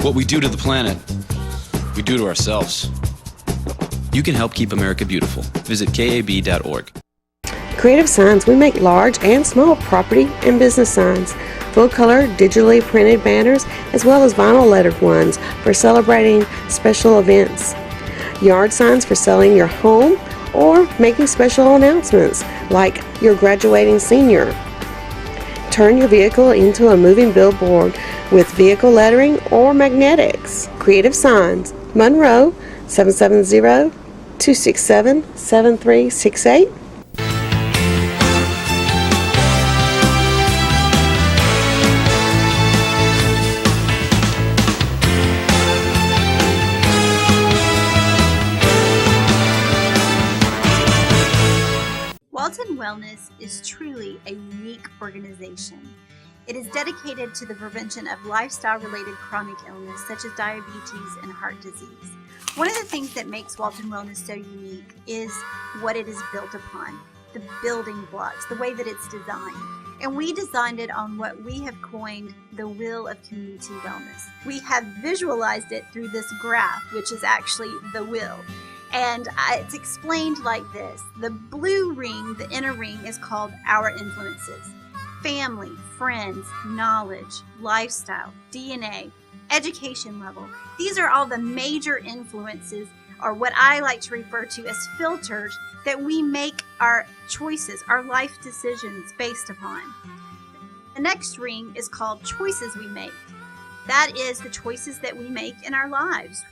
What we do to the planet, we do to ourselves. You can help keep America beautiful. Visit KAB.org. Creative Signs, we make large and small property and business signs, full-color, digitally printed banners, as well as vinyl lettered ones for celebrating special events. Yard signs for selling your home or making special announcements like your graduating senior. Turn your vehicle into a moving billboard with vehicle lettering or magnetics. Creative Signs, Monroe, 770-267-7368. Walton Wellness is truly a unique organization. It is dedicated to the prevention of lifestyle-related chronic illness such as diabetes and heart disease. One of the things that makes Walton Wellness so unique is what it is built upon, the building blocks, the way that it's designed. And we designed it on what we have coined the wheel of community wellness. We have visualized it through this graph, which is actually the wheel. And it's explained like this. The blue ring, the inner ring, is called our influences. Family, friends, knowledge, lifestyle, DNA, education level. These are all the major influences, or what I like to refer to as filters, that we make our choices, our life decisions based upon. The next ring is called choices we make. That is the choices that we make in our lives.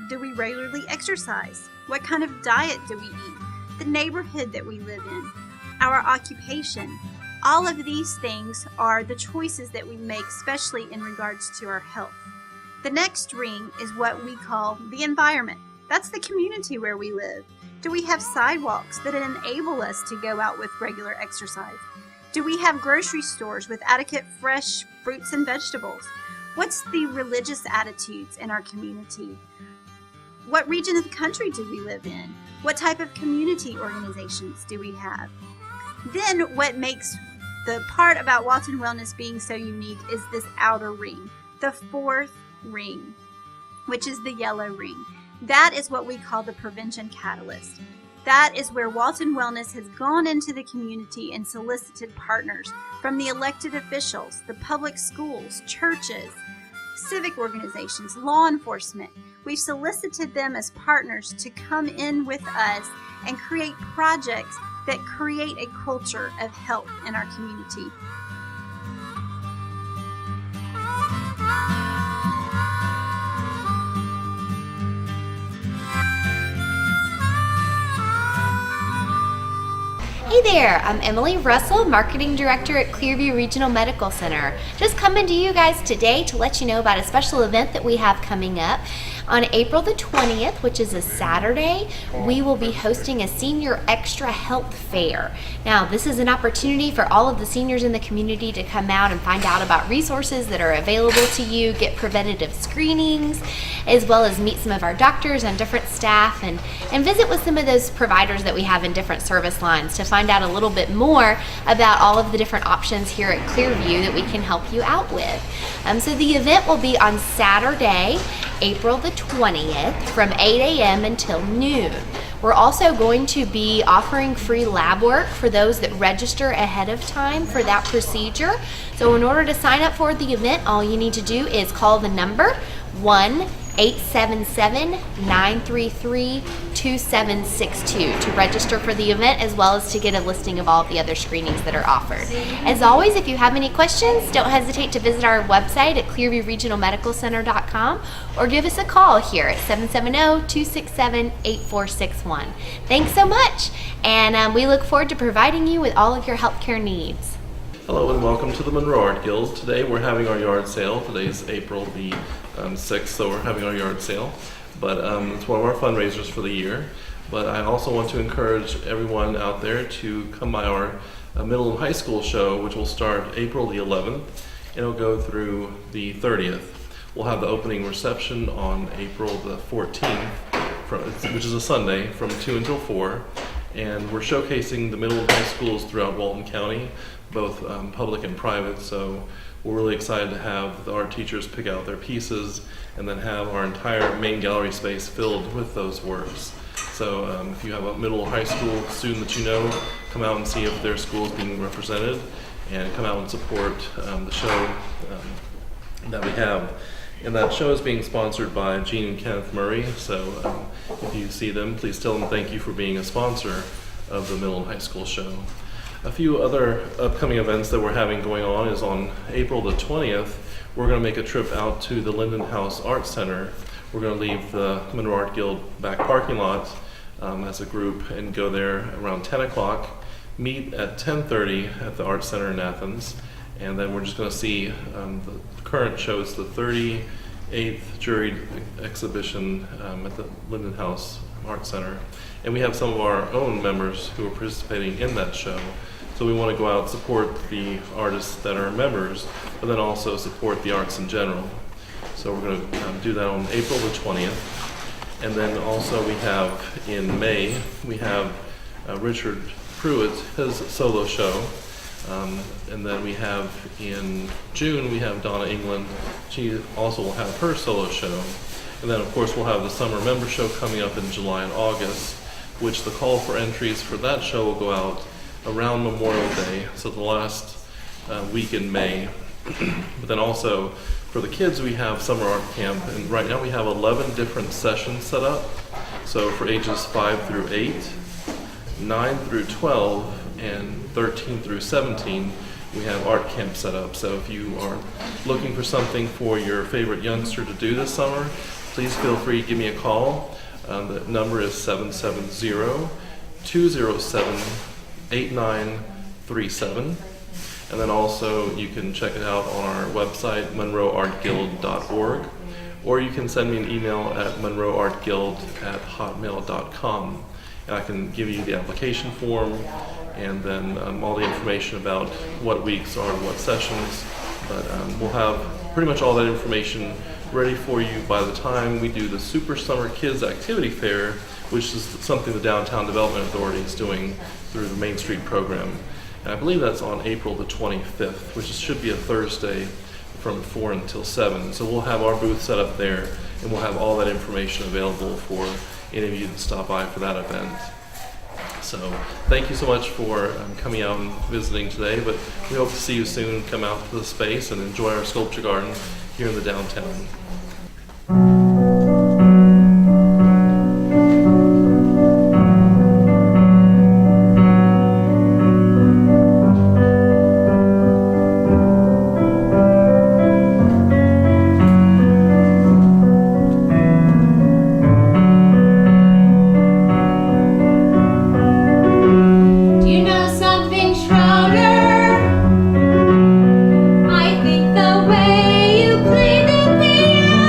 Do we regularly exercise? What kind of diet do we eat? The neighborhood that we live in, our occupation. All of these things are the choices that we make, especially in regards to our health. The next ring is what we call the environment. That's the community where we live. Do we have sidewalks that enable us to go out with regular exercise? Do we have grocery stores with adequate fresh fruits and vegetables? What's the religious attitudes in our community? What region of the country do we live in? What type of community organizations do we have? Then what makes the part about Walton Wellness being so unique is this outer ring, the fourth ring, which is the yellow ring. That is what we call the prevention catalyst. That is where Walton Wellness has gone into the community and solicited partners from the elected officials, the public schools, churches, civic organizations, law enforcement. We've solicited them as partners to come in with us and create projects that create a culture of health in our community. Hey there, I'm Emily Russell, Marketing Director at Clearview Regional Medical Center. Just coming to you guys today to let you know about a special event that we have coming up. On April the 20th, which is a Saturday, we will be hosting a Senior Extra Health Fair. Now, this is an opportunity for all of the seniors in the community to come out and find out about resources that are available to you, get preventative screenings, as well as meet some of our doctors and different staff and visit with some of those providers that we have in different service lines to find out a little bit more about all of the different options here at Clearview that we can help you out with. So the event will be on Saturday, April the 20th from 8 a.m. until noon. We're also going to be offering free lab work for those that register ahead of time for that procedure. So in order to sign up for the event, all you need to do is call the number 1-877-933-2762 to register for the event, as well as to get a listing of all of the other screenings that are offered. As always, if you have any questions, don't hesitate to visit our website at clearviewregionalmedicalcenter.com or give us a call here at 770-267-8461. Thanks so much, and we look forward to providing you with all of your healthcare needs. Hello and welcome to the Monroe Art Guild. Today we're having our yard sale. Today's April the 6th, so we're having our yard sale. But it's one of our fundraisers for the year. But I also want to encourage everyone out there to come by our middle and high school show, which will start April the 11th. It'll go through the 30th. We'll have the opening reception on April the 14th, which is a Sunday, from 2 until 4. And we're showcasing the middle and high schools throughout Walton County. both public and private. So we're really excited to have the art teachers pick out their pieces and then have our entire main gallery space filled with those works. So if you have a middle or high school student that you know, come out and see if their school is being represented, and come out and support the show that we have. And that show is being sponsored by Gene and Kenneth Murray. So if you see them, please tell them thank you for being a sponsor of the middle and high school show. A few other upcoming events that we're having going on is on April the 20th, we're going to make a trip out to the Linden House Art Center. We're going to leave the Monroe Art Guild back parking lot as a group and go there around 10 o'clock, meet at 10:30 at the Art Center in Athens, and then we're just going to see the current show. It's the 38th juried exhibition at the Linden House Art Center. And we have some of our own members who are participating in that show. So we want to go out and support the artists that are members, but then also support the arts in general. So we're going to do that on April the 20th. And then also we have in May, we have Richard Pruitt, his solo show. And then we have in June, we have Donna England. She also will have her solo show. And then of course we'll have the summer member show coming up in July and August, which the call for entries for that show will go out around Memorial Day, so the last week in May. But then also for the kids we have summer art camp, and right now we have 11 different sessions set up. So for ages 5 through 8, 9 through 12, and 13 through 17, we have art camp set up. So if you are looking for something for your favorite youngster to do this summer, please feel free to give me a call. The number is 770-207-8937. And then also you can check it out on our website, monroeartguild.org, or you can send me an email at monroeartguild@hotmail.com. And I can give you the application form and then all the information about what weeks are and what sessions. But we'll have pretty much all that information ready for you by the time we do the Super Summer Kids Activity Fair, which is something the Downtown Development Authority is doing through the Main Street program. And I believe that's on April the 25th, which should be a Thursday from 4 until 7. So we'll have our booth set up there, and we'll have all that information available for any of you to stop by for that event. So thank you so much for coming out and visiting today, but we hope to see you soon. Come out to the space and enjoy our sculpture garden here in the downtown. I think the way you play the piano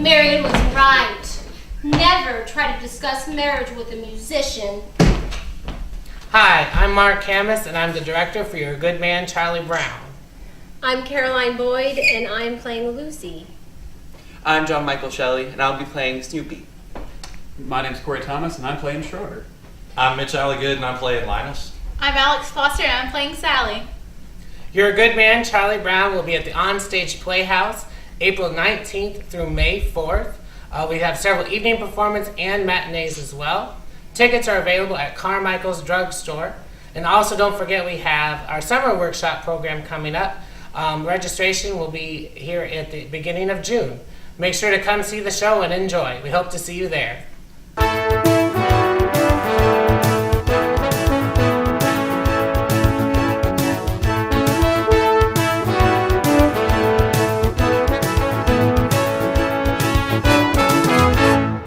Marion was right. Never try to discuss marriage with a musician. Hi, I'm Mark Camus, and I'm the director for Your Good Man, Charlie Brown. I'm Caroline Boyd, and I'm playing Lucy. I'm John Michael Shelley, and I'll be playing Snoopy. My name's Corey Thomas, and I'm playing Schroeder. I'm Mitch Alligood, and I'm playing Linus. I'm Alex Foster, and I'm playing Sally. Your Good Man, Charlie Brown will be at the Onstage Playhouse April 19th through May 4th. We have several evening performances and matinees as well. Tickets are available at Carmichael's Drug Store. And also don't forget we have our summer workshop program coming up. Registration will be here at the beginning of June. Make sure to come see the show and enjoy. We hope to see you there.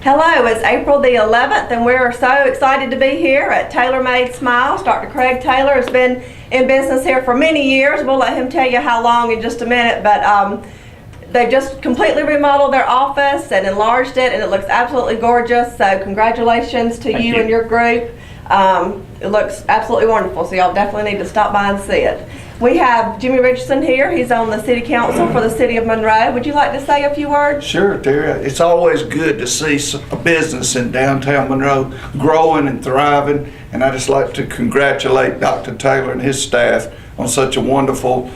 Hello, it's April the 11th, and we're so excited to be here at Tailor Made Smiles. Dr. Craig Taylor has been in business here for many years. We'll let him tell you how long in just a minute, but they've just completely remodeled their office and enlarged it, and it looks absolutely gorgeous. So congratulations to you and your group. It looks absolutely wonderful, so y'all definitely need to stop by and see it. We have Jimmy Richardson here. He's on the City Council for the City of Monroe. Would you like to say a few words? Sure, Terry. It's always good to see a business in downtown Monroe growing and thriving, and I just like to congratulate Dr. Taylor and his staff on such a wonderful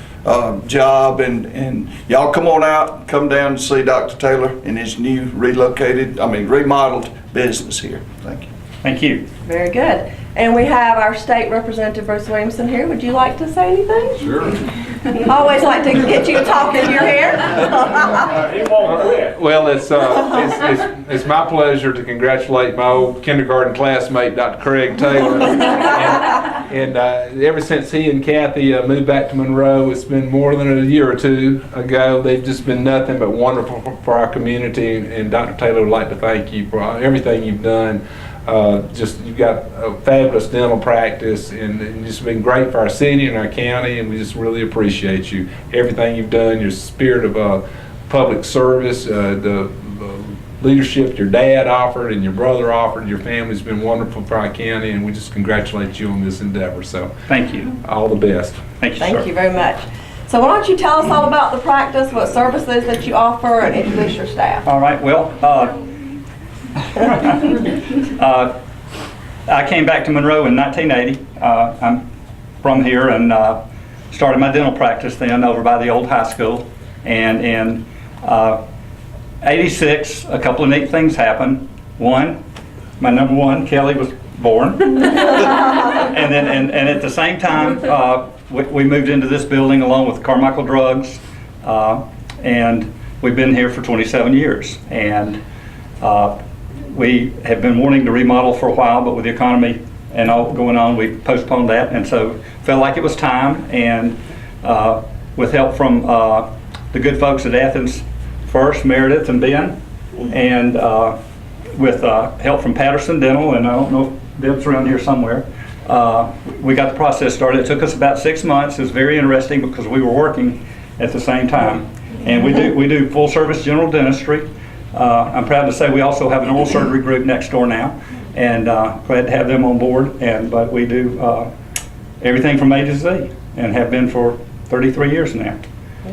job, and y'all come on out, come down and see Dr. Taylor in his new remodeled business here. Thank you. Thank you. Very good. And we have our State Representative Bruce Williamson here. Would you like to say anything? Sure. Always like to get you talking. You're here. Well, it's my pleasure to congratulate my old kindergarten classmate, Dr. Craig Taylor. and ever since he and Kathy moved back to Monroe, it's been more than a year or two ago. They've just been nothing but wonderful for our community. And Dr. Taylor would like to thank you for everything you've done. You've got a fabulous dental practice, and just been great for our city and our county, and we just really appreciate you. Everything you've done, your spirit of public service, the leadership your dad offered and your brother offered, your family's been wonderful for our county, and we just congratulate you on this endeavor. So thank you. All the best. Thank you, Thank you very much. So why don't you tell us all about the practice, what services that you offer, and introduce your staff. All right, well, I came back to Monroe in 1980. I'm from here and started my dental practice then over by the old high school. And in '86, a couple of neat things happened. One, my number one, Kelly, was born. and at the same time, we moved into this building along with Carmichael Drugs, and we've been here for 27 years. And we have been wanting to remodel for a while, but with the economy and all going on, we postponed that, and so felt like it was time. And with help from the good folks at Athens First, Meredith and Ben, and with help from Patterson Dental, and I don't know if Deb's around here somewhere, we got the process started. It took us about 6 months. It was very interesting because we were working at the same time, and we do full service general dentistry. I'm proud to say we also have an oral surgery group next door now, and glad to have them on board. But we do everything from A to Z, and have been for 33 years now.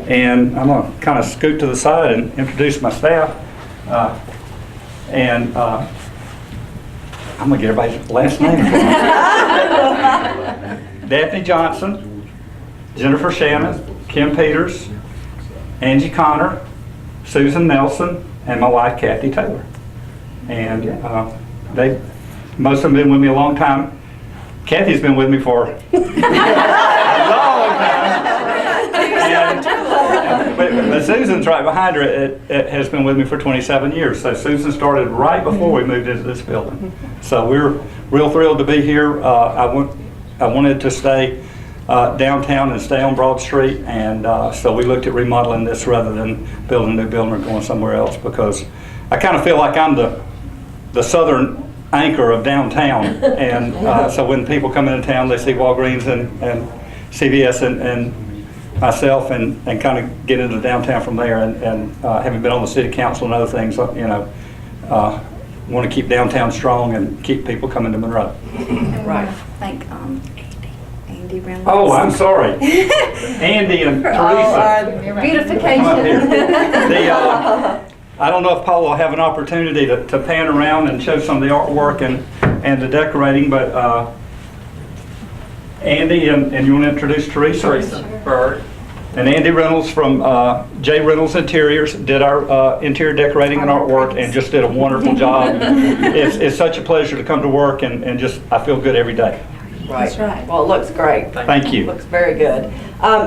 And I'm going to kind of scoot to the side and introduce my staff. I'm going to get everybody's last name. Daphne Johnson, Jennifer Shannon, Kim Peters, Angie Connor, Susan Nelson, and my wife, Kathy Taylor. And most of them been with me a long time. Kathy's been with me for a long time. But Susan's right behind her. It has been with me for 27 years. So Susan started right before we moved into this building. So we're real thrilled to be here. I wanted to stay downtown and stay on Broad Street, and so we looked at remodeling this rather than building a new building or going somewhere else, because I kind of feel like I'm the southern anchor of downtown, and so when people come into town, they see Walgreens and CVS and myself and kind of get into downtown from there. And having been on the city council and other things, you know, want to keep downtown strong and keep people coming to Monroe. Right. Thank Andy Reynolds. Oh, I'm sorry. Andy and Teresa. Beautification. I don't know if Paul will have an opportunity to pan around and show some of the artwork and the decorating, but Andy and you want to introduce Teresa? Teresa Bird. And Andy Reynolds from J. Reynolds Interiors did our interior decorating and artwork and just did a wonderful job. It's such a pleasure to come to work and just I feel good every day. Right. That's right. Well, it looks great. Thank you. It looks very good.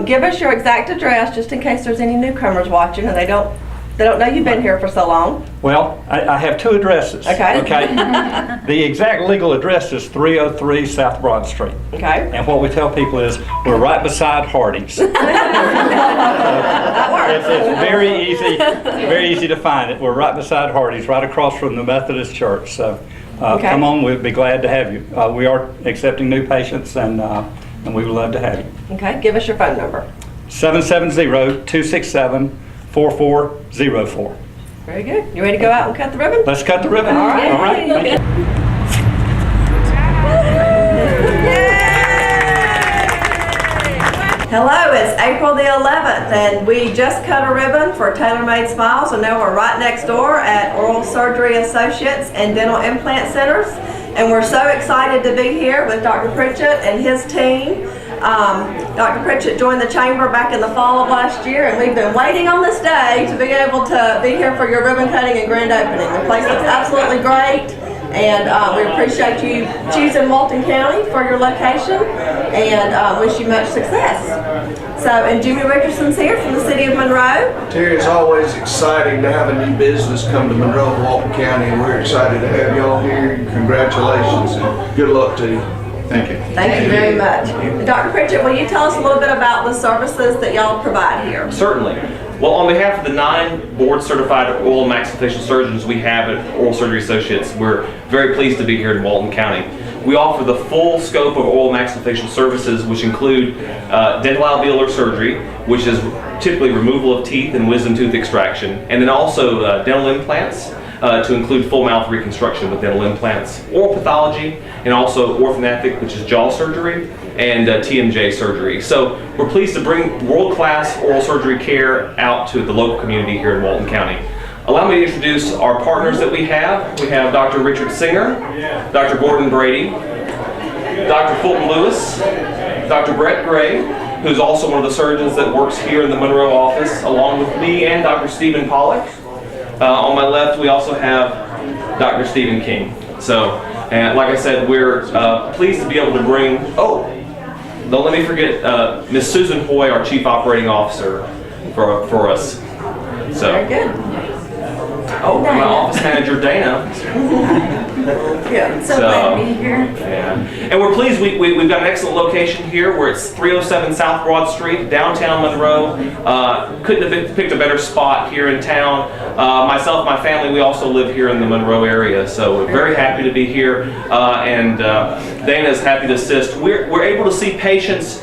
Give us your exact address just in case there's any newcomers watching and they don't know you've been here for so long. Well, I have two addresses. Okay. The exact legal address is 303 South Broad Street. Okay. And what we tell people is we're right beside Hardee's. That works. It's very easy to find it. We're right beside Hardee's, right across from the Methodist Church. So come on, we'd be glad to have you. We are accepting new patients and we would love to have you. Okay, give us your phone number. 770-267-4404. Very good. You ready to go out and cut the ribbon? Let's cut the ribbon. All right. All right. Thank you. Hello, it's April the 11th, and we just cut a ribbon for Tailor Made Smiles, and now we're right next door at Oral Surgery Associates and Dental Implant Centers, and we're so excited to be here with Dr. Pritchett and his team. Dr. Pritchett joined the chamber back in the fall of last year, and we've been waiting on this day to be able to be here for your ribbon cutting and grand opening. The place looks absolutely great, and we appreciate you choosing Walton County for your location, and wish you much success. So, and Jimmy Richardson's here from the city of Monroe. Terry, it's always exciting to have a new business come to Monroe, Walton County, and we're excited to have y'all here. Congratulations and good luck to you. Thank you. Thank you very much. Dr. Pritchett, will you tell us a little bit about the services that y'all provide here? Certainly. Well, on behalf of the 9 board-certified oral and maxillofacial surgeons we have at Oral Surgery Associates, we're very pleased to be here in Walton County. We offer the full scope of oral maxillofacial services, which include dental alveolar surgery, which is typically removal of teeth and wisdom tooth extraction, and then also dental implants, to include full mouth reconstruction with dental implants, oral pathology, and also orthodontic, which is jaw surgery, and TMJ surgery. So we're pleased to bring world-class oral surgery care out to the local community here in Walton County. Allow me to introduce our partners that we have. We have Dr. Richard Singer, Dr. Gordon Brady, Dr. Fulton Lewis, Dr. Brett Gray, who's also one of the surgeons that works here in the Monroe office, along with me and Dr. Stephen Pollack. On my left, we also have Dr. Stephen King. So, and like I said, we're pleased to be able to bring, don't let me forget Ms. Susan Hoy, our Chief Operating Officer, for us. So, very good. My office manager, Dana. Yeah, so glad to be here. Yeah. And we're pleased we've got an excellent location here where it's 307 South Broad Street, downtown Monroe. Couldn't have picked a better spot here in town. Myself, my family, we also live here in the Monroe area, so we're very happy to be here. And Dana is happy to assist. We're able to see patients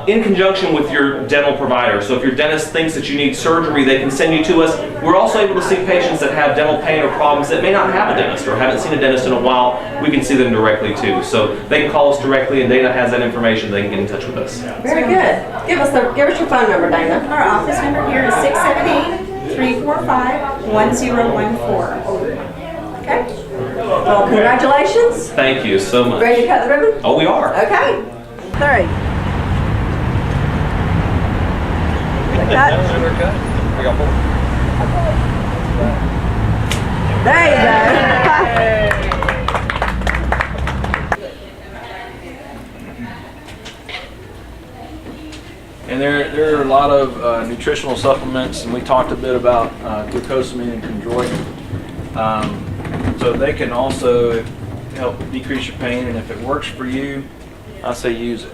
in conjunction with your dental provider. So if your dentist thinks that you need surgery, they can send you to us. We're also able to see patients that have dental pain or problems that may not have a dentist or haven't seen a dentist in a while. We can see them directly too. So they can call us directly, and Dana has that information. They can get in touch with us. Very good. Give us your phone number, Dana. Our office number here is 678-345-1014. Okay. Well, congratulations. Thank you so much. Ready to cut the ribbon? Oh, we are. Okay. 3. Cut. There you go. And there are a lot of nutritional supplements, and we talked a bit about glucosamine and chondroitin. So they can also help decrease your pain, and if it works for you, I say use it.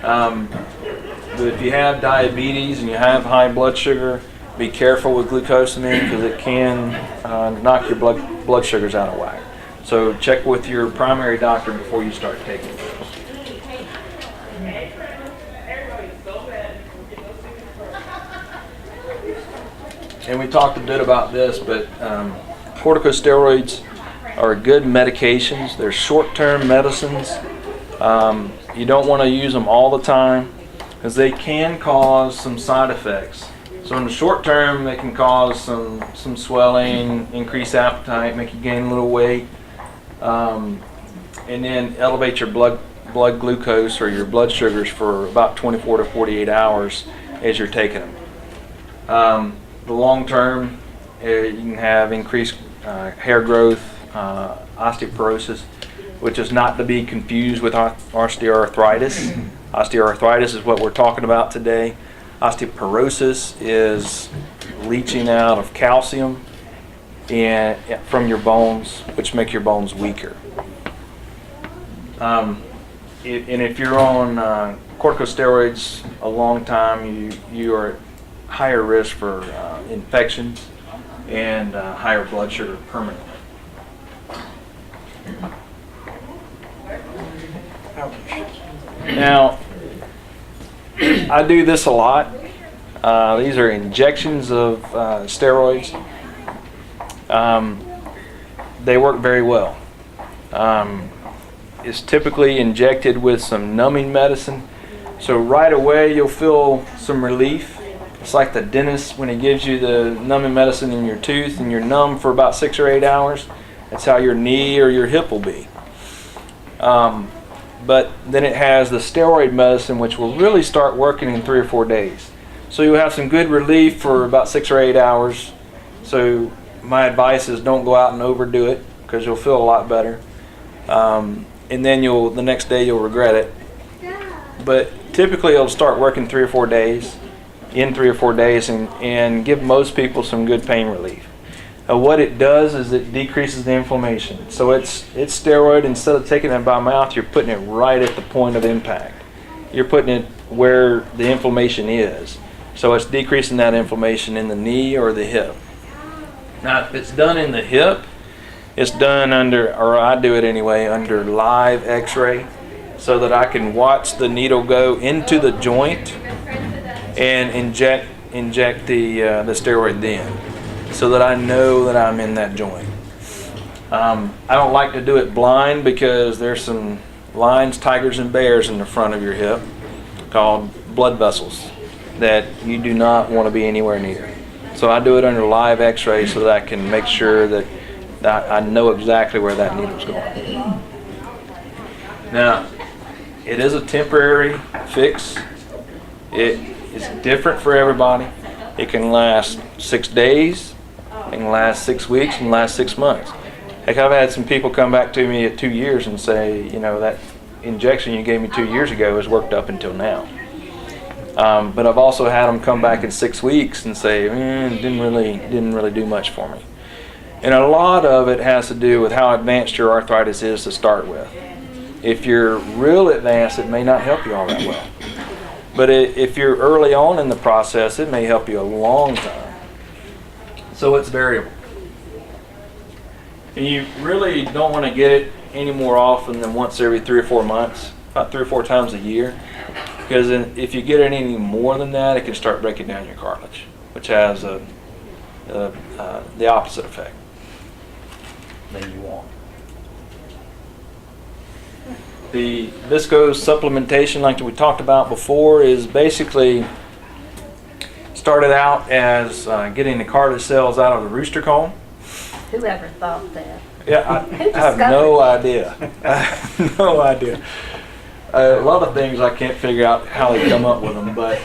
But if you have diabetes and you have high blood sugar, be careful with glucosamine because it can knock your blood sugars out of whack. So check with your primary doctor before you start taking it. and we talked a bit about this, but corticosteroids are good medications. They're short-term medicines. You don't want to use them all the time because they can cause some side effects. So in the short term, they can cause some swelling, increase appetite, make you gain a little weight, and then elevate your blood glucose or your blood sugars for about 24 to 48 hours as you're taking them. The long term, you can have increased hair growth, osteoporosis, which is not to be confused with osteoarthritis. Osteoarthritis is what we're talking about today. Osteoporosis is leaching out of calcium from your bones, which make your bones weaker. And if you're on corticosteroids a long time, you are at higher risk for infections and higher blood sugar permanently. Now, I do this a lot. These are injections of steroids. They work very well. It's typically injected with some numbing medicine. So right away you'll feel some relief. It's like the dentist when he gives you the numbing medicine in your tooth and you're numb for about 6 or 8 hours. That's how your knee or your hip will be. But then it has the steroid medicine, which will really start working in 3 or 4 days. So you'll have some good relief for about 6 or 8 hours. So my advice is don't go out and overdo it because you'll feel a lot better. And then the next day you'll regret it. But typically it'll start working 3 or 4 days, and give most people some good pain relief. What it does is it decreases the inflammation. So it's steroid. Instead of taking it by mouth, you're putting it right at the point of impact. You're putting it where the inflammation is. So it's decreasing that inflammation in the knee or the hip. Now, if it's done in the hip, it's done under, or I do it anyway, under live x-ray so that I can watch the needle go into the joint and inject the steroid then, so that I know that I'm in that joint. I don't like to do it blind because there's some lions, tigers, and bears in the front of your hip called blood vessels that you do not want to be anywhere near. So I do it under live x-ray so that I can make sure that I know exactly where that needle's going. Now, it is a temporary fix. It is different for everybody. It can last 6 days, it can last 6 weeks, and last 6 months. Heck, I've had some people come back to me at 2 years and say, you know, that injection you gave me 2 years ago has worked up until now. But I've also had them come back in 6 weeks and say, didn't really do much for me. And a lot of it has to do with how advanced your arthritis is to start with. If you're real advanced, it may not help you all that well. But if you're early on in the process, it may help you a long time. So it's variable. And you really don't want to get it any more often than once every 3 or 4 months, about 3 or 4 times a year. Because if you get it any more than that, it can start breaking down your cartilage, which has the opposite effect than you want. The viscose supplementation, like we talked about before, is basically started out as getting the cartilage cells out of the rooster comb. Whoever thought that? Yeah, I have no idea. I have no idea. A lot of things I can't figure out how they come up with them, but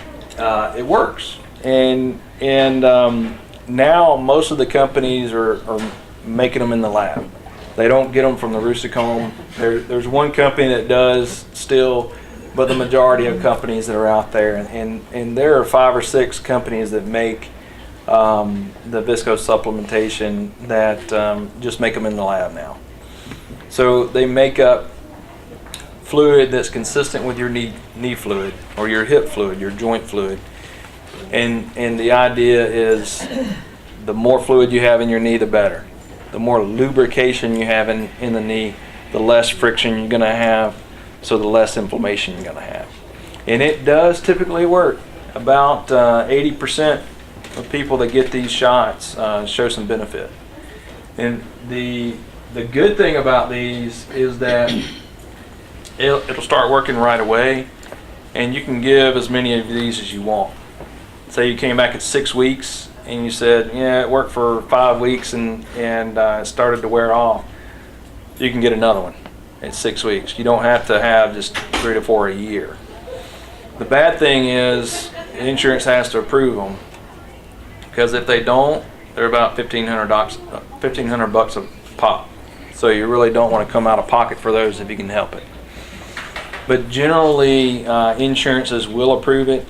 it works. And now most of the companies are making them in the lab. They don't get them from the rooster comb. There's one company that does still, but the majority of companies that are out there, and there are 5 or 6 companies that make the viscose supplementation that just make them in the lab now. So they make up fluid that's consistent with your knee fluid or your hip fluid, your joint fluid. And the idea is the more fluid you have in your knee, the better. The more lubrication you have in the knee, the less friction you're going to have, so the less inflammation you're going to have. And it does typically work. About 80% of people that get these shots show some benefit. And the good thing about these is that it'll start working right away, and you can give as many of these as you want. Say you came back at 6 weeks and you said, yeah, it worked for 5 weeks and it started to wear off. You can get another one at 6 weeks. You don't have to have just 3 to 4 a year. The bad thing is insurance has to approve them, because if they don't, they're about $1,500 a pop. So you really don't want to come out of pocket for those if you can help it. But generally, insurances will approve it.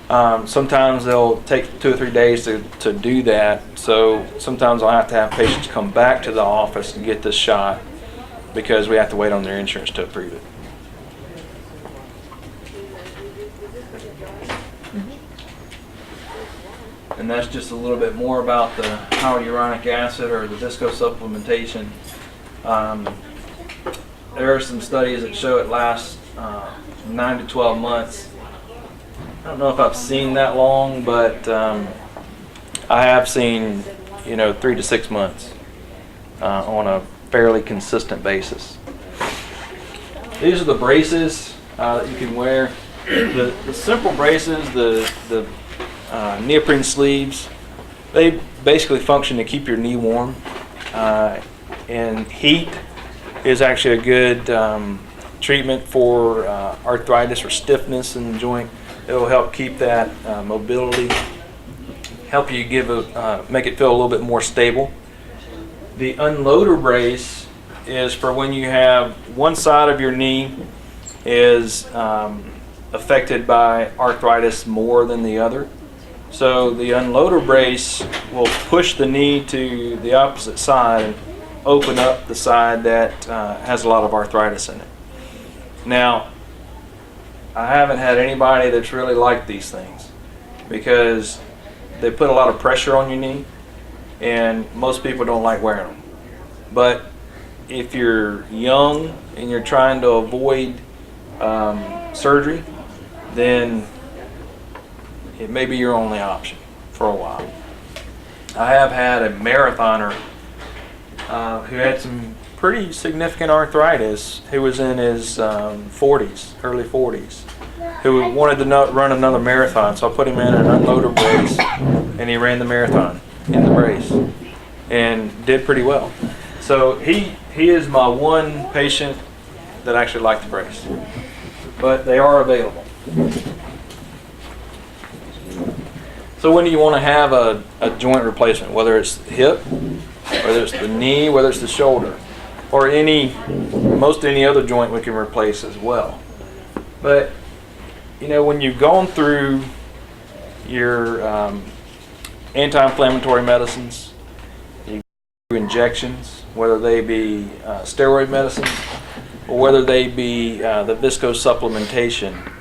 Sometimes they'll take 2 or 3 days to do that. So sometimes I'll have to have patients come back to the office and get this shot, because we have to wait on their insurance to approve it. And that's just a little bit more about the hyaluronic acid or the visco supplementation. There are some studies that show it lasts 9 to 12 months. I don't know if I've seen that long, but I have seen 3 to 6 months on a fairly consistent basis. These are the braces that you can wear. The simple braces, the neoprene sleeves, they basically function to keep your knee warm. And heat is actually a good treatment for arthritis or stiffness in the joint. It will help keep that mobility, help you make it feel a little bit more stable. The unloader brace is for when you have one side of your knee is affected by arthritis more than the other. So the unloader brace will push the knee to the opposite side and open up the side that has a lot of arthritis in it. Now, I haven't had anybody that's really liked these things, because they put a lot of pressure on your knee, and most people don't like wearing them. But if you're young and you're trying to avoid surgery, then it may be your only option for a while. I have had a marathoner who had some pretty significant arthritis, who was in his 40s, early 40s, who wanted to run another marathon. So I put him in an unloader brace, and he ran the marathon in the brace and did pretty well. So he is my one patient that actually liked the brace, but they are available. So when do you want to have a joint replacement, whether it's the hip, whether it's the knee, whether it's the shoulder, or most any other joint we can replace as well. But when you've gone through your anti-inflammatory medicines, you go through injections, whether they be steroid medicines or whether they be the visco supplementation,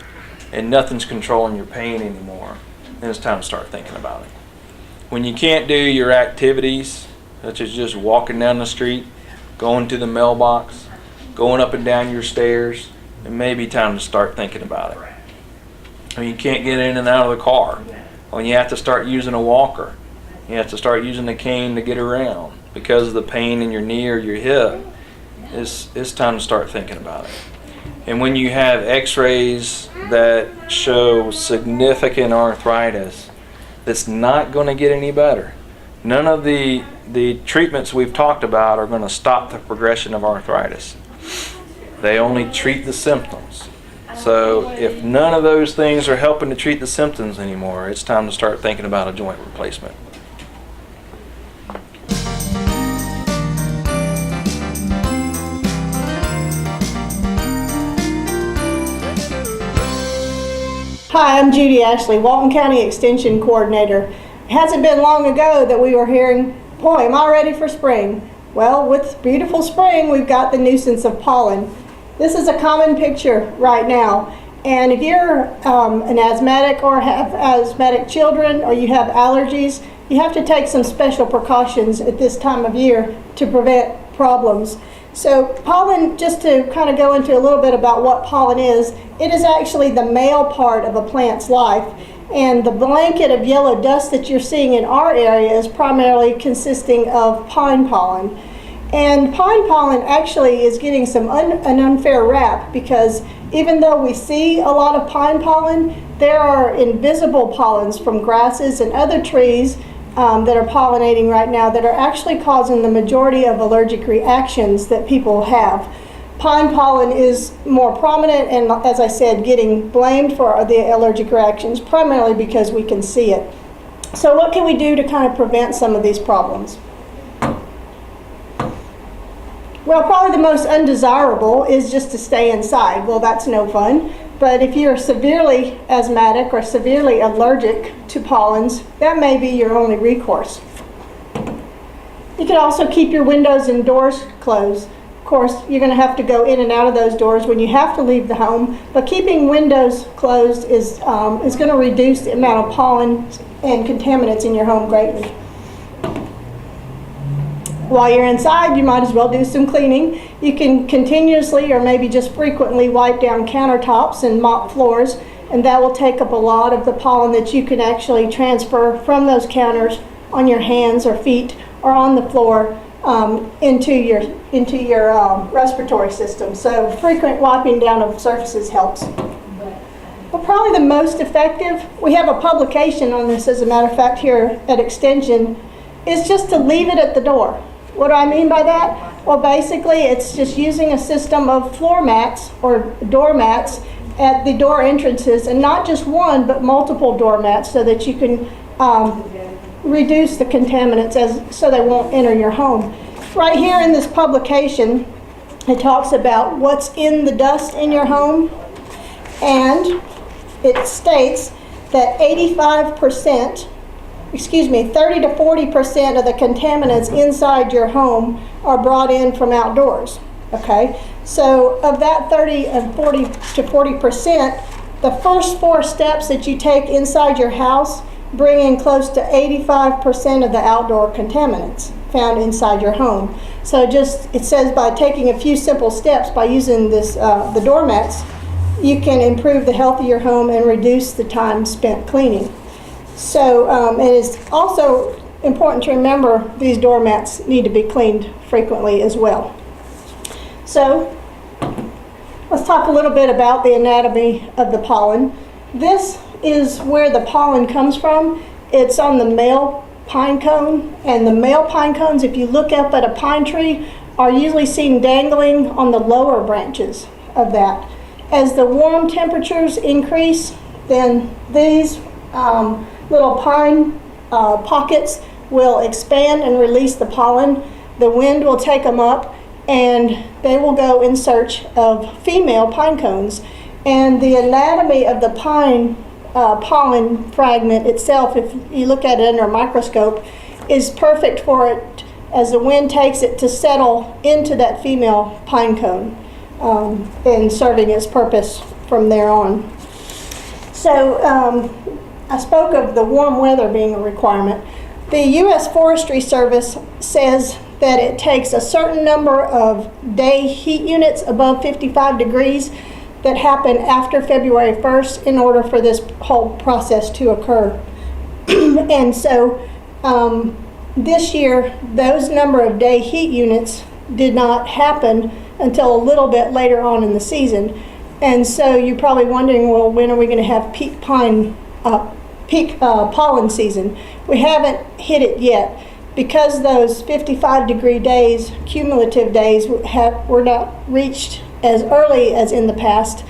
and nothing's controlling your pain anymore, then it's time to start thinking about it. When you can't do your activities, such as just walking down the street, going to the mailbox, going up and down your stairs, it may be time to start thinking about it. When you can't get in and out of the car, when you have to start using a walker, you have to start using a cane to get around because of the pain in your knee or your hip, it's time to start thinking about it. And when you have x-rays that show significant arthritis that's not going to get any better, none of the treatments we've talked about are going to stop the progression of arthritis. They only treat the symptoms. So if none of those things are helping to treat the symptoms anymore, it's time to start thinking about a joint replacement. Hi, I'm Judy Ashley, Walton County Extension Coordinator. It hasn't been long ago that we were hearing, boy, am I ready for spring? Well, with beautiful spring, we've got the nuisance of pollen. This is a common picture right now. And if you're an asthmatic or have asthmatic children or you have allergies, you have to take some special precautions at this time of year to prevent problems. So pollen, just to kind of go into a little bit about what pollen is, it is actually the male part of a plant's life. And the blanket of yellow dust that you're seeing in our area is primarily consisting of pine pollen. And pine pollen actually is getting an unfair rap, because even though we see a lot of pine pollen, there are invisible pollens from grasses and other trees that are pollinating right now that are actually causing the majority of allergic reactions that people have. Pine pollen is more prominent and, as I said, getting blamed for the allergic reactions primarily because we can see it. So what can we do to kind of prevent some of these problems? Well, probably the most undesirable is just to stay inside. Well, that's no fun. But if you're severely asthmatic or severely allergic to pollens, that may be your only recourse. You can also keep your windows and doors closed. Of course, you're going to have to go in and out of those doors when you have to leave the home, but keeping windows closed is going to reduce the amount of pollen and contaminants in your home greatly. While you're inside, you might as well do some cleaning. You can continuously or maybe just frequently wipe down countertops and mop floors, and that will take up a lot of the pollen that you can actually transfer from those counters on your hands or feet or on the floor into your respiratory system. So frequent wiping down of surfaces helps. But probably the most effective, we have a publication on this as a matter of fact here at Extension, is just to leave it at the door. What do I mean by that? Well, basically it's just using a system of floor mats or door mats at the door entrances, and not just one but multiple door mats, so that you can reduce the contaminants so they won't enter your home. Right here in this publication, it talks about what's in the dust in your home, and it states that 30 to 40% of the contaminants inside your home are brought in from outdoors. Okay, so of that 30 and 40 to 40%, the first 4 steps that you take inside your house bring in close to 85% of the outdoor contaminants found inside your home. So it says by taking a few simple steps, by using the doormats, you can improve the health of your home and reduce the time spent cleaning. So it is also important to remember these doormats need to be cleaned frequently as well. So let's talk a little bit about the anatomy of the pollen. This is where the pollen comes from. It's on the male pine cone, and the male pine cones, if you look up at a pine tree, are usually seen dangling on the lower branches of that. As the warm temperatures increase, then these little pine pockets will expand and release the pollen. The wind will take them up, and they will go in search of female pine cones. And the anatomy of the pine pollen fragment itself, if you look at it under a microscope, is perfect for it, as the wind takes it, to settle into that female pine cone and serving its purpose from there on. So I spoke of the warm weather being a requirement. The U.S. Forestry Service says that it takes a certain number of day heat units above 55 degrees that happen after February 1st in order for this whole process to occur. And so this year, those number of day heat units did not happen until a little bit later on in the season. And so you're probably wondering, well, when are we going to have peak pollen season? We haven't hit it yet, because those 55-degree days, cumulative days, were not reached as early as in the past.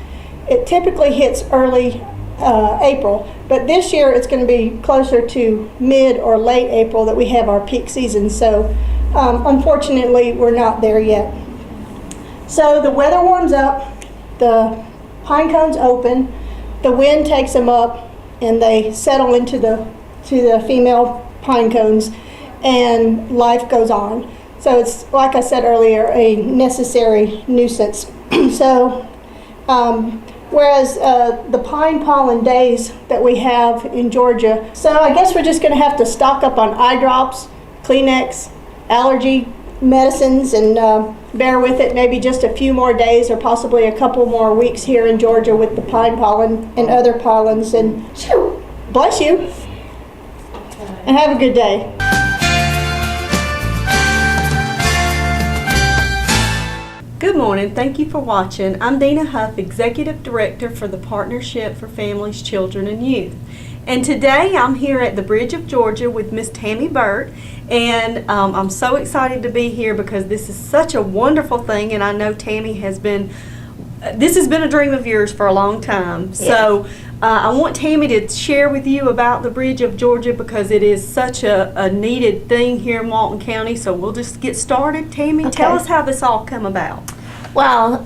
It typically hits early April, but this year it's going to be closer to mid or late April that we have our peak season. So unfortunately, we're not there yet. So the weather warms up, the pine cones open, the wind takes them up, and they settle into the female pine cones, and life goes on. So it's, like I said earlier, a necessary nuisance. So whereas the pine pollen days that we have in Georgia, so I guess we're just going to have to stock up on eye drops, Kleenex, allergy medicines, and bear with it maybe just a few more days or possibly a couple more weeks here in Georgia with the pine pollen and other pollens. And bless you, and have a good day. Good morning. Thank you for watching. I'm Dina Huff, Executive Director for the Partnership for Families, Children, and Youth. And today I'm here at the Bridge of Georgia with Miss Tammy Burt, and I'm so excited to be here because this is such a wonderful thing, and I know Tammy has been, this has been a dream of yours for a long time. Yes. So I want Tammy to share with you about the Bridge of Georgia because it is such a needed thing here in Walton County. So we'll just get started. Tammy, tell us how this all come about. Well,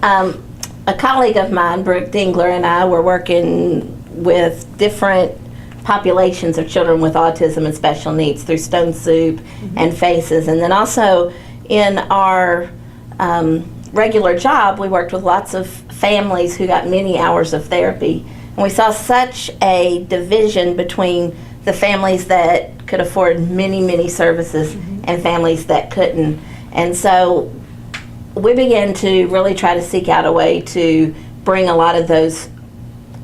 a colleague of mine, Brooke Dingler, and I were working with different populations of children with autism and special needs through Stone Soup and Faces. And then also in our regular job, we worked with lots of families who got many hours of therapy. And we saw such a division between the families that could afford many, many services and families that couldn't. And so we began to really try to seek out a way to bring a lot of those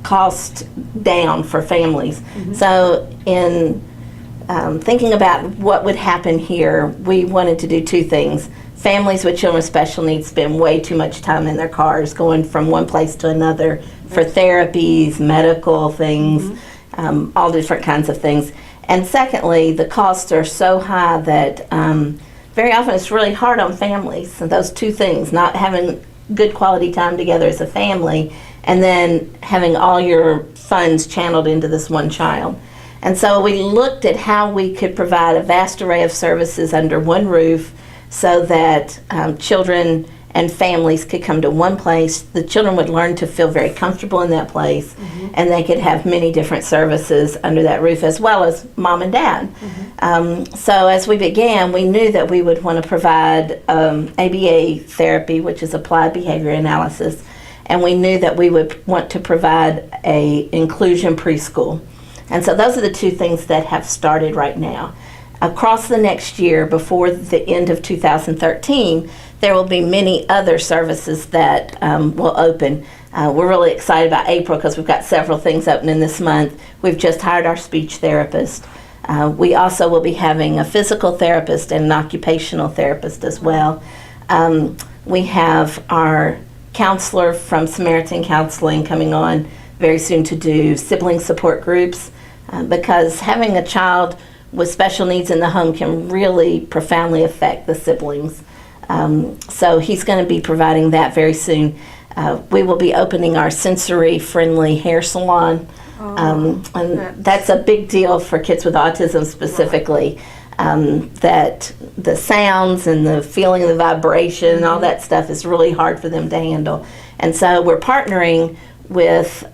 costs down for families. So in thinking about what would happen here, we wanted to do two things. Families with children with special needs spend way too much time in their cars going from one place to another for therapies, medical things, all different kinds of things. And secondly, the costs are so high that very often it's really hard on families. So those two things, not having good quality time together as a family and then having all your funds channeled into this one child. And so we looked at how we could provide a vast array of services under one roof so that children and families could come to one place. The children would learn to feel very comfortable in that place, and they could have many different services under that roof, as well as mom and dad. So as we began, we knew that we would want to provide ABA therapy, which is applied behavior analysis, and we knew that we would want to provide a inclusion preschool. And so those are the two things that have started right now. Across the next year, before the end of 2013, there will be many other services that will open. We're really excited about April because we've got several things opening this month. We've just hired our speech therapist. We also will be having a physical therapist and an occupational therapist as well. We have our counselor from Samaritan Counseling coming on very soon to do sibling support groups because having a child with special needs in the home can really profoundly affect the siblings. So he's going to be providing that very soon. We will be opening our sensory-friendly hair salon, and that's a big deal for kids with autism specifically, that the sounds and the feeling of the vibration and all that stuff is really hard for them to handle. And so we're partnering with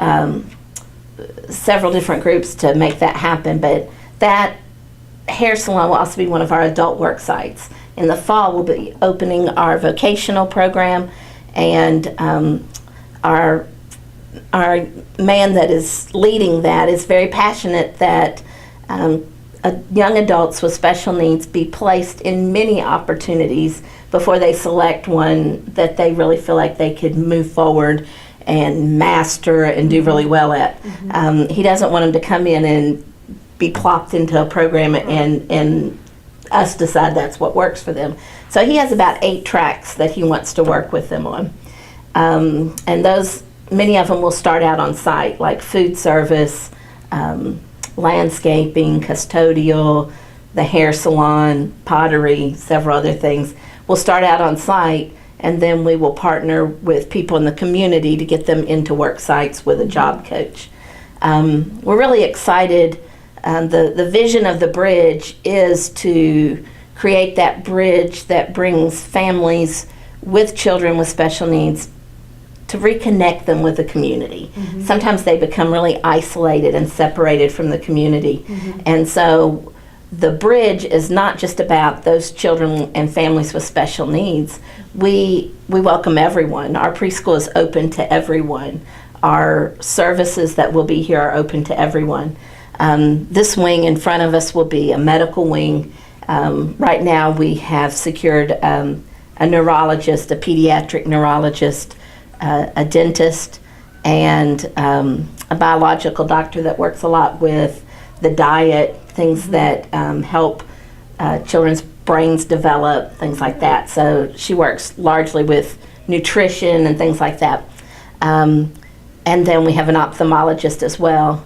several different groups to make that happen, but that hair salon will also be one of our adult work sites. In the fall, we'll be opening our vocational program, and our man that is leading that is very passionate that young adults with special needs be placed in many opportunities before they select one that they really feel like they could move forward and master and do really well at. He doesn't want them to come in and be plopped into a program and us decide that's what works for them. So he has about 8 tracks that he wants to work with them on. And those, many of them will start out on site, like food service, landscaping, custodial, the hair salon, pottery, several other things. We'll start out on site, and then we will partner with people in the community to get them into work sites with a job coach. We're really excited. The vision of the bridge is to create that bridge that brings families with children with special needs to reconnect them with the community. Sometimes they become really isolated and separated from the community. And so the bridge is not just about those children and families with special needs. We welcome everyone. Our preschool is open to everyone. Our services that will be here are open to everyone. This wing in front of us will be a medical wing. Right now we have secured a neurologist, a pediatric neurologist, a dentist, and a biological doctor that works a lot with the diet, things that help children's brains develop, things like that. So she works largely with nutrition and things like that. And then we have an ophthalmologist as well.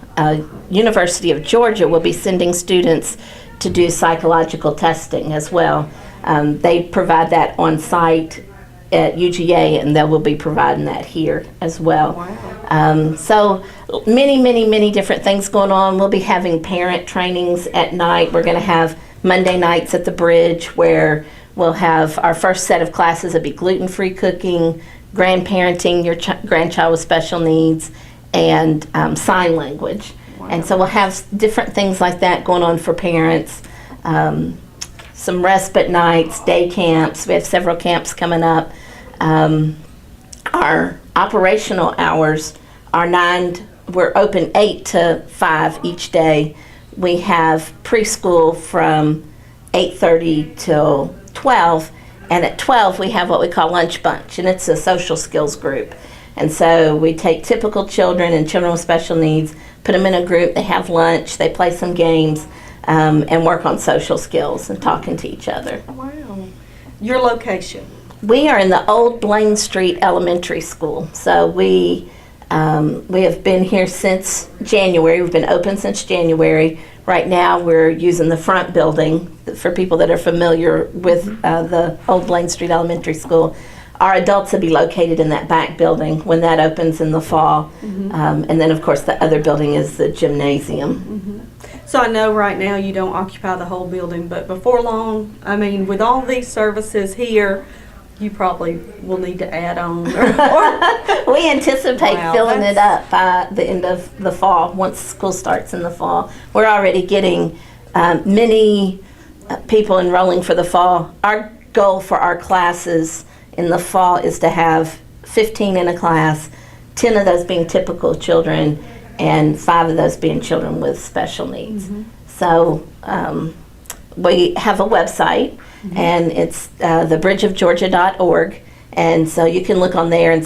University of Georgia will be sending students to do psychological testing as well. They provide that on site at UGA, and they will be providing that here as well. Wow. So many different things going on. We'll be having parent trainings at night. We're going to have Monday nights at the Bridge, where we'll have our first set of classes will be gluten-free cooking, grandparenting, your grandchild with special needs, and sign language. Wow. And so we'll have different things like that going on for parents. Some respite nights, day camps. We have several camps coming up. Our operational hours are we're open 8 to 5 each day. We have preschool from 8:30 till 12. And at 12, we have what we call Lunch Bunch, and it's a social skills group. And so we take typical children and children with special needs, put them in a group, they have lunch, they play some games, and work on social skills and talking to each other. Wow. Your location? We are in the old Blaine Street Elementary School. So we have been here since January. We've been open since January. Right now, we're using the front building for people that are familiar with the old Blaine Street Elementary School. Our adults will be located in that back building when that opens in the fall. And then, of course, the other building is the gymnasium. So I know right now you don't occupy the whole building, but before long, I mean, with all these services here, you probably will need to add on. We anticipate filling it up by the end of the fall, once school starts in the fall. We're already getting many people enrolling for the fall. Our goal for our classes in the fall is to have 15 in a class, 10 of those being typical children, and 5 of those being children with special needs. So we have a website, and it's thebridgeofgeorgia.org. And so you can look on there and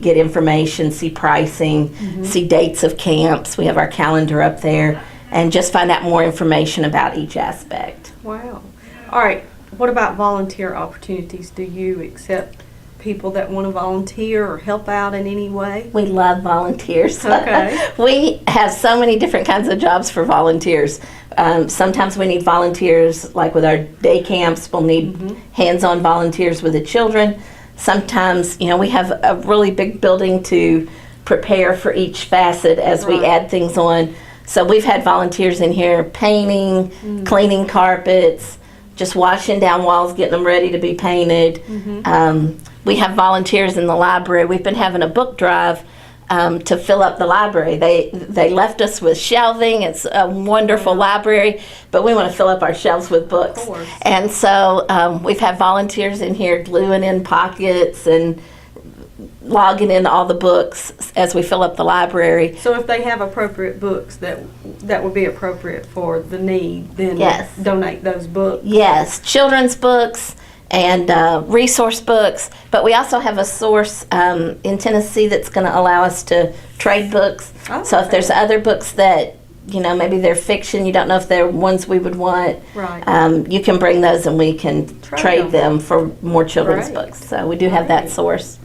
get information, see pricing, see dates of camps. We have our calendar up there, and just find out more information about each aspect. Wow. All right. What about volunteer opportunities? Do you accept people that want to volunteer or help out in any way? We love volunteers. Okay. We have so many different kinds of jobs for volunteers. Sometimes we need volunteers, like with our day camps, we'll need hands-on volunteers with the children. Sometimes, we have a really big building to prepare for each facet as we add things on. So we've had volunteers in here painting, cleaning carpets, just washing down walls, getting them ready to be painted. We have volunteers in the library. We've been having a book drive to fill up the library. They left us with shelving. It's a wonderful library, but we want to fill up our shelves with books. And so we've had volunteers in here gluing in pockets and logging in all the books as we fill up the library. So if they have appropriate books that would be appropriate for the need, then donate those books? Yes, children's books and resource books, but we also have a source in Tennessee that's going to allow us to trade books. So if there's other books that, maybe they're fiction, you don't know if they're ones we would want, you can bring those and we can trade them for more children's books. So we do have that source.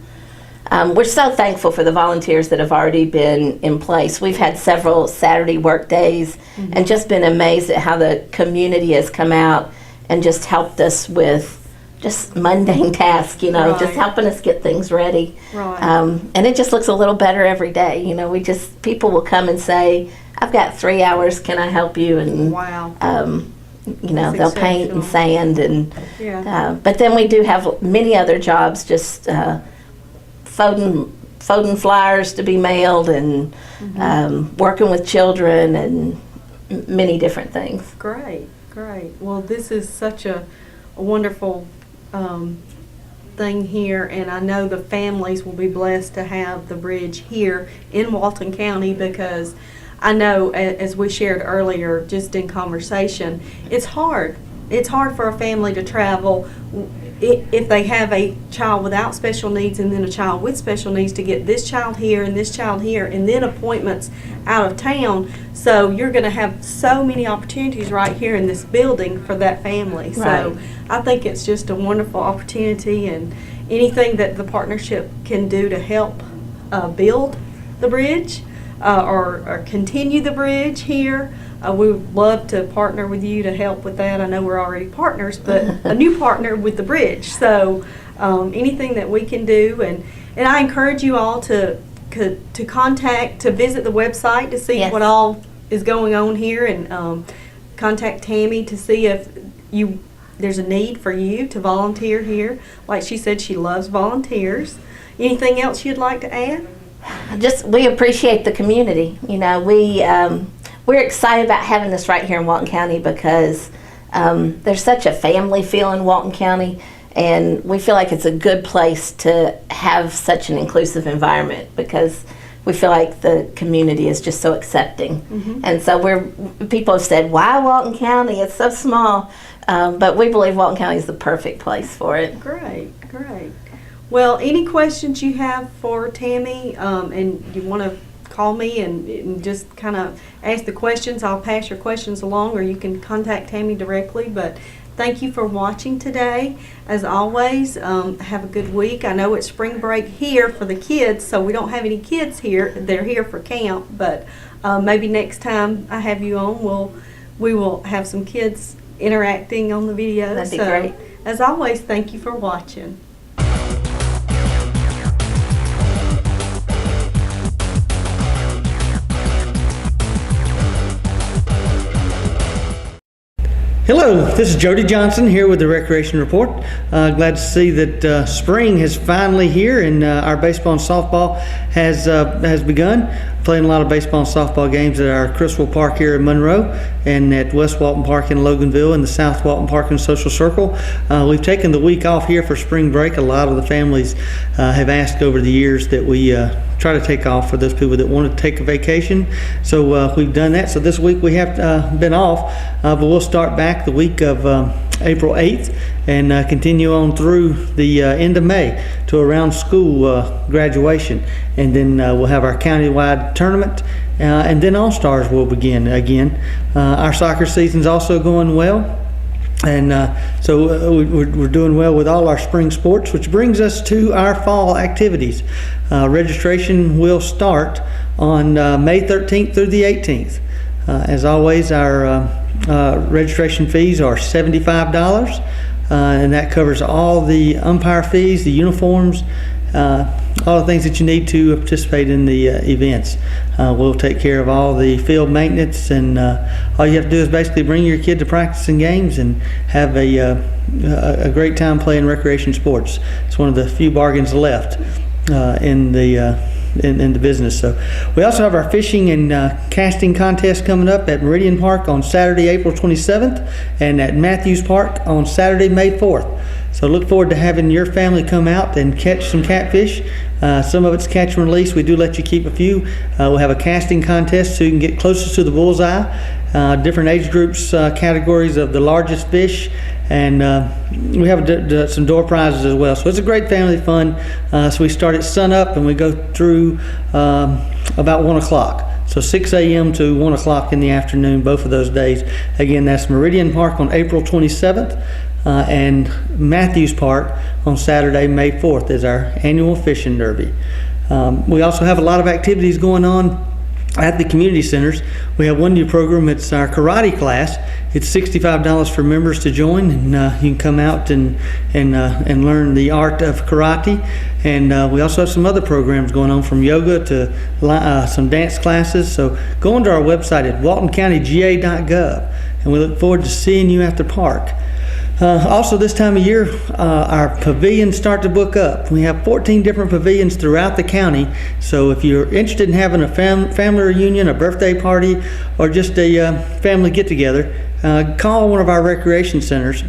We're so thankful for the volunteers that have already been in place. We've had several Saturday work days and just been amazed at how the community has come out and just helped us with just mundane tasks, just helping us get things ready. And it just looks a little better every day. People will come and say, I've got 3 hours, can I help you? And they'll paint and sand. And but then we do have many other jobs, just folding flyers to be mailed and working with children and many different things. Great. Well, this is such a wonderful thing here, and I know the families will be blessed to have the bridge here in Walton County, because I know, as we shared earlier just in conversation, it's hard it's hard for a family to travel if they have a child without special needs and then a child with special needs, to get this child here and this child here and then appointments out of town. So you're going to have so many opportunities right here in this building for that family. So I think it's just a wonderful opportunity, and anything that the partnership can do to help build the bridge or continue the bridge here, we would love to partner with you to help with that. I know we're already partners, but a new partner with the bridge. So anything that we can do, and I encourage you all to visit the website to see what all is going on here, and contact Tammy to see if there's a need for you to volunteer here. Like she said, she loves volunteers. Anything else you'd like to add? We appreciate the community. You know, we're excited about having this right here in Walton County because there's such a family feel in Walton County, and we feel like it's a good place to have such an inclusive environment because we feel like the community is just so accepting. Mm-hmm. And so people have said, why Walton County? It's so small. But we believe Walton County is the perfect place for it. Great. Well, any questions you have for Tammy, and you want to call me and just kind of ask the questions, I'll pass your questions along, or you can contact Tammy directly. But thank you for watching today. As always, have a good week. I know it's spring break here for the kids, so we don't have any kids here. They're here for camp, but maybe next time I have you on, we will have some kids interacting on the video. That'd be great. As always, thank you for watching. Hello, this is Jody Johnson here with the Recreation Report. Glad to see that spring is finally here and our baseball and softball has begun. Playing a lot of baseball and softball games at our Criswell Park here in Monroe and at West Walton Park in Loganville and the South Walton Park and Social Circle. We've taken the week off here for spring break. A lot of the families have asked over the years that we try to take off for those people that want to take a vacation. So we've done that. So this week we have been off, but we'll start back the week of April 8th and continue on through the end of May to around school graduation. And then we'll have our countywide tournament, and then All-Stars will begin again. Our soccer season's also going well. And so we're doing well with all our spring sports, which brings us to our fall activities. Registration will start on May 13th through the 18th. As always, our registration fees are $75, and that covers all the umpire fees, the uniforms, all the things that you need to participate in the events. We'll take care of all the field maintenance, and all you have to do is basically bring your kid to practicing games and have a great time playing recreation sports. It's one of the few bargains left in the business. So we also have our fishing and casting contest coming up at Meridian Park on Saturday, April 27th, and at Matthews Park on Saturday, May 4th. So look forward to having your family come out and catch some catfish. Some of it's catch and release. We do let you keep a few. We'll have a casting contest so you can get closest to the bullseye. Different age groups, categories of the largest fish, and we have some door prizes as well. So it's a great family fun. So we start at sun up and we go through about 1 o'clock. So 6 a.m. to 1 o'clock in the afternoon, both of those days. Again, that's Meridian Park on April 27th. And Matthews Park on Saturday, May 4th is our annual fishing derby. We also have a lot of activities going on at the community centers. We have one new program. It's our karate class. It's $65 for members to join, and you can come out and learn the art of karate. And we also have some other programs going on, from yoga to some dance classes. So go onto our website at waltoncountyga.gov, and we look forward to seeing you at the park. Also, this time of year, our pavilions start to book up. We have 14 different pavilions throughout the county. So if you're interested in having a family reunion, a birthday party, or just a family get-together, call one of our recreation centers.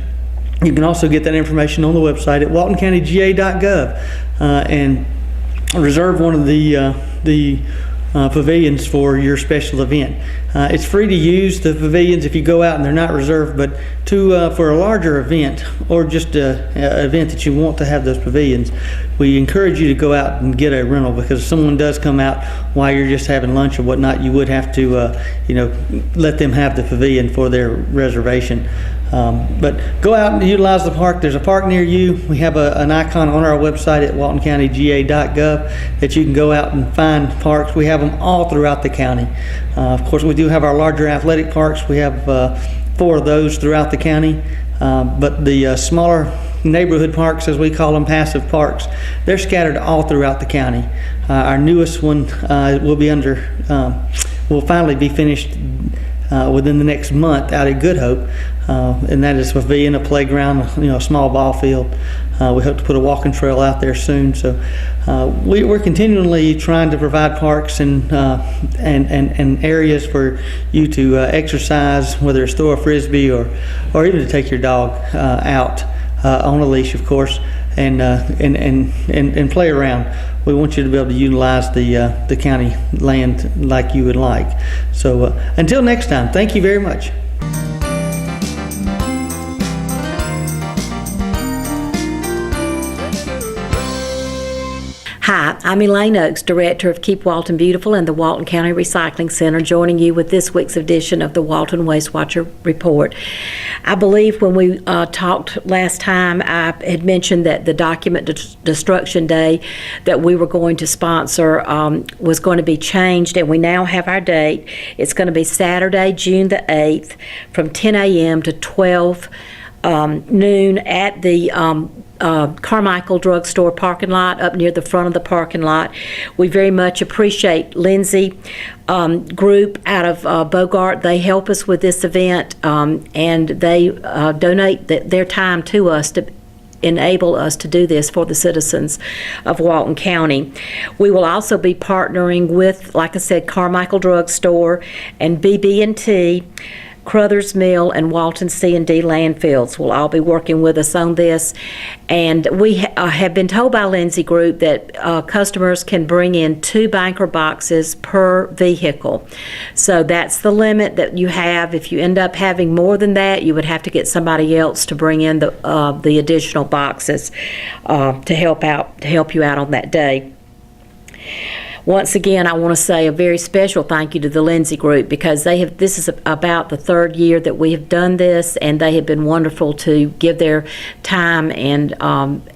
You can also get that information on the website at waltoncountyga.gov and reserve one of the pavilions for your special event. It's free to use the pavilions if you go out and they're not reserved, but for a larger event or just an event that you want to have those pavilions, we encourage you to go out and get a rental, because if someone does come out while you're just having lunch or whatnot, you would have to let them have the pavilion for their reservation. But go out and utilize the park. There's a park near you. We have an icon on our website at waltoncountyga.gov that you can go out and find parks. We have them all throughout the county. Of course, we do have our larger athletic parks. We have 4 of those throughout the county. But the smaller neighborhood parks, as we call them, passive parks, they're scattered all throughout the county. Our newest one will finally be finished within the next month out at Good Hope, and that is a pavilion, a playground, a small ball field. We hope to put a walking trail out there soon. So we're continually trying to provide parks and areas for you to exercise, whether it's throw a frisbee or even to take your dog out on a leash, of course, and play around. We want you to be able to utilize the county land like you would like. So until next time, thank you very much. Hi, I'm Elaine Oakes, Director of Keep Walton Beautiful and the Walton County Recycling Center, joining you with this week's edition of the Walton Waste Watcher Report. I believe when we talked last time, I had mentioned that the Document Destruction Day that we were going to sponsor was going to be changed, and we now have our date. It's going to be Saturday, June the 8th, from 10 a.m. to 12 noon at the Carmichael Drugstore parking lot up near the front of the parking lot. We very much appreciate Lindsay group out of Bogart. They help us with this event, and they donate their time to us to enable us to do this for the citizens of Walton County. We will also be partnering with, like I said, Carmichael Drugstore and BB&T, Crothers Mill, and Walton C&D Landfills will all be working with us on this. And we have been told by Lindsay Group that customers can bring in 2 banker boxes per vehicle. So that's the limit that you have. If you end up having more than that, you would have to get somebody else to bring in the additional boxes to help you out on that day. Once again, I want to say a very special thank you to the Lindsay Group, because this is about the 3rd year that we have done this, and they have been wonderful to give their time and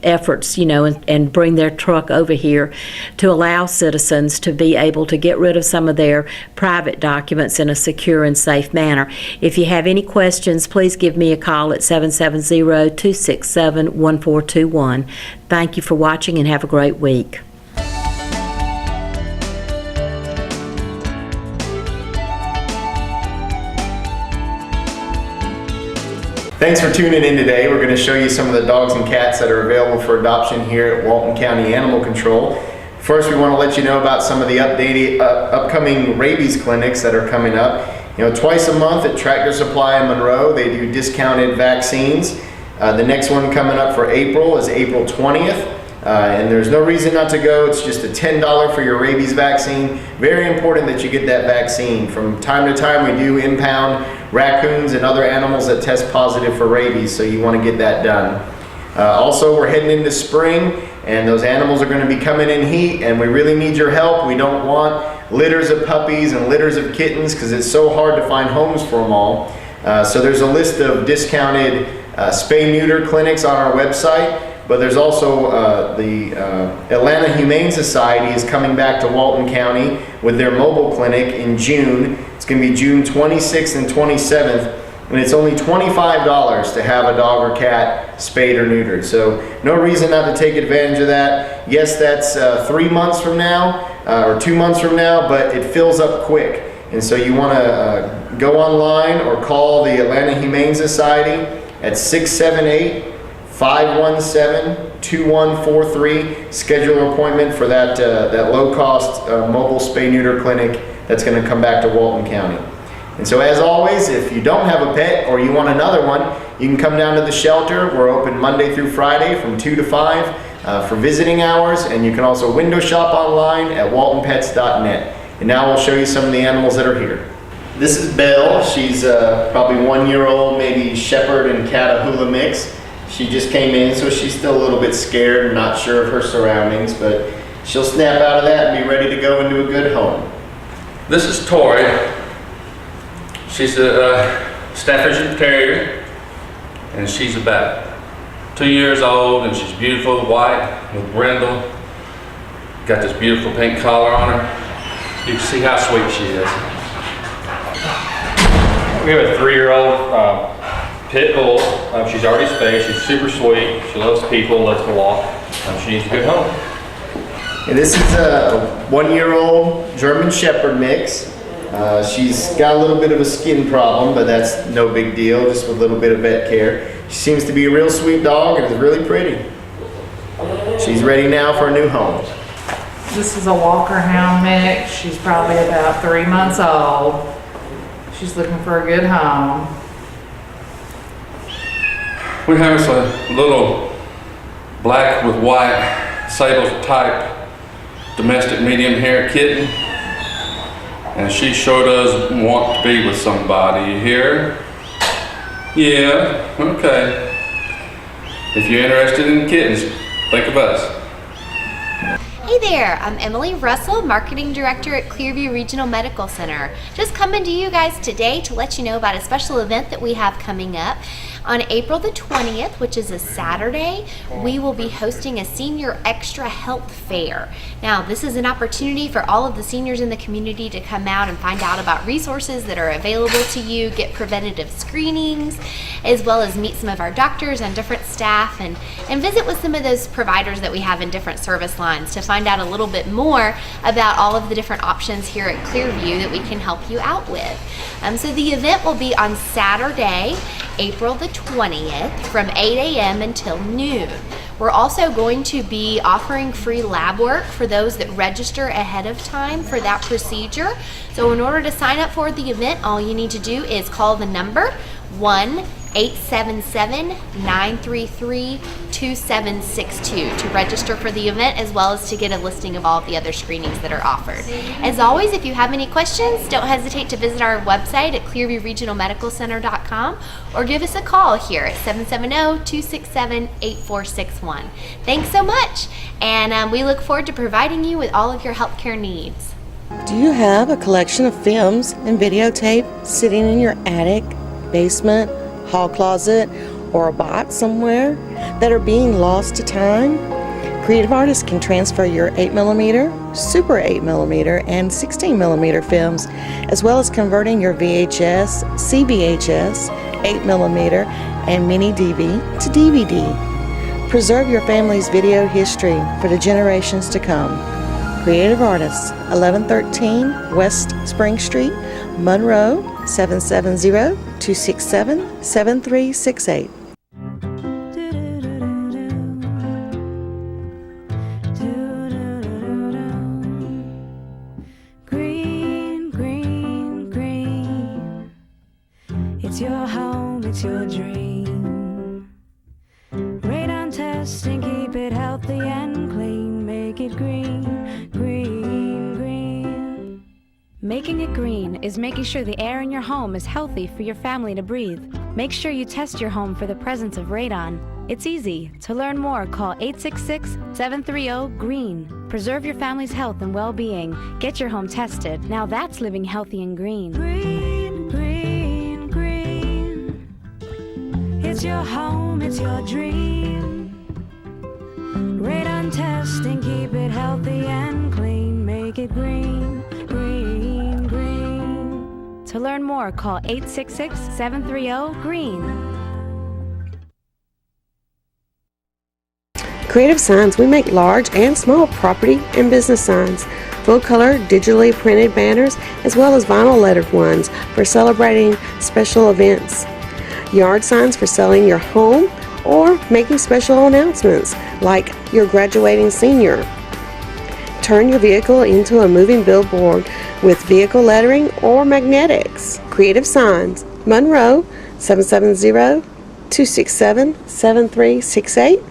efforts, and bring their truck over here to allow citizens to be able to get rid of some of their private documents in a secure and safe manner. If you have any questions, please give me a call at 770-267-1421. Thank you for watching, and have a great week. Thanks for tuning in today. We're going to show you some of the dogs and cats that are available for adoption here at Walton County Animal Control. First, we want to let you know about some of the upcoming rabies clinics that are coming up. Twice a month at Tractor Supply in Monroe, they do discounted vaccines. The next one coming up for April is April 20th. And there's no reason not to go. It's just a $10 for your rabies vaccine. Very important that you get that vaccine. From time to time, we do impound raccoons and other animals that test positive for rabies, so you want to get that done. Also, we're heading into spring, and those animals are going to be coming in heat, and we really need your help. We don't want litters of puppies and litters of kittens, because it's so hard to find homes for them all. So there's a list of discounted spay-neuter clinics on our website. But there's also the Atlanta Humane Society is coming back to Walton County with their mobile clinic in June. It's going to be June 26th and 27th, and it's only $25 to have a dog or cat spayed or neutered. So no reason not to take advantage of that. Yes, that's 3 months from now or 2 months from now, but it fills up quick. And so you want to go online or call the Atlanta Humane Society at 678-517-2143. Schedule an appointment for that low-cost mobile spay-neuter clinic that's going to come back to Walton County. And so as always, if you don't have a pet or you want another one, you can come down to the shelter. We're open Monday through Friday from 2 to 5 for visiting hours, and you can also window shop online at waltonpets.net. And now we'll show you some of the animals that are here. This is Belle. She's probably 1 year old, maybe Shepherd and Catahoula mix. She just came in, so she's still a little bit scared and not sure of her surroundings, but she'll snap out of that and be ready to go into a good home. This is Tori. She's a Staffordshire Terrier, and she's about 2 years old, and she's beautiful, white with brindle. Got this beautiful pink collar on her. You can see how sweet she is. We have a 3-year-old pit bull. She's already spayed. She's super sweet. She loves people, loves to walk. She needs a good home. And this is a 1 year old German Shepherd mix. She's got a little bit of a skin problem, but that's no big deal, just with a little bit of vet care. She seems to be a real sweet dog and is really pretty. She's ready now for a new home. This is a Walker Hound mix. She's probably about 3 months old. She's looking for a good home. We have us a little black with white sable type domestic medium hair kitten. And she sure does want to be with somebody. You hear? Yeah, okay. If you're interested in kittens, think of us. Hey there, I'm Emily Russell, Marketing Director at Clearview Regional Medical Center. Just coming to you guys today to let you know about a special event that we have coming up. On April the 20th, which is a Saturday, we will be hosting a Senior Extra Health Fair. Now, this is an opportunity for all of the seniors in the community to come out and find out about resources that are available to you, get preventative screenings, as well as meet some of our doctors and different staff and visit with some of those providers that we have in different service lines to find out a little bit more about all of the different options here at Clearview that we can help you out with. So the event will be on Saturday, April the 20th from 8 a.m. until noon. We're also going to be offering free lab work for those that register ahead of time for that procedure. So in order to sign up for the event, all you need to do is call the number 1-877-933-2762 to register for the event, as well as to get a listing of all of the other screenings that are offered. As always, if you have any questions, don't hesitate to visit our website at clearviewregionalmedicalcenter.com or give us a call here at 770-267-8461. Thanks so much, and we look forward to providing you with all of your healthcare needs. Do you have a collection of films and videotape sitting in your attic, basement, hall closet, or a box somewhere that are being lost to time? Creative artists can transfer your 8mm, Super 8mm, and 16mm films, as well as converting your VHS, CVHS, 8mm, and mini DV to DVD. Preserve your family's video history for the generations to come. Creative Artists, 1113 West Spring Street, Monroe, 770-267-7368. Green, green, green. It's your home, it's your dream. Radon test and keep it healthy and clean. Make it green, green, green. Making it green is making sure the air in your home is healthy for your family to breathe. Make sure you test your home for the presence of radon. It's easy. To learn more, call 866-730-GREEN. Preserve your family's health and well-being. Get your home tested. Now that's living healthy and green. Green, green, green. It's your home, it's your dream. Radon test and keep it healthy and clean. Make it green, green, green. To learn more, call 866-730-GREEN. Creative Signs, we make large and small property and business signs, full color, digitally printed banners, as well as vinyl lettered ones for celebrating special events. Yard signs for selling your home or making special announcements like your graduating senior. Turn your vehicle into a moving billboard with vehicle lettering or magnetics. Creative Signs, Monroe, 770-267-7368.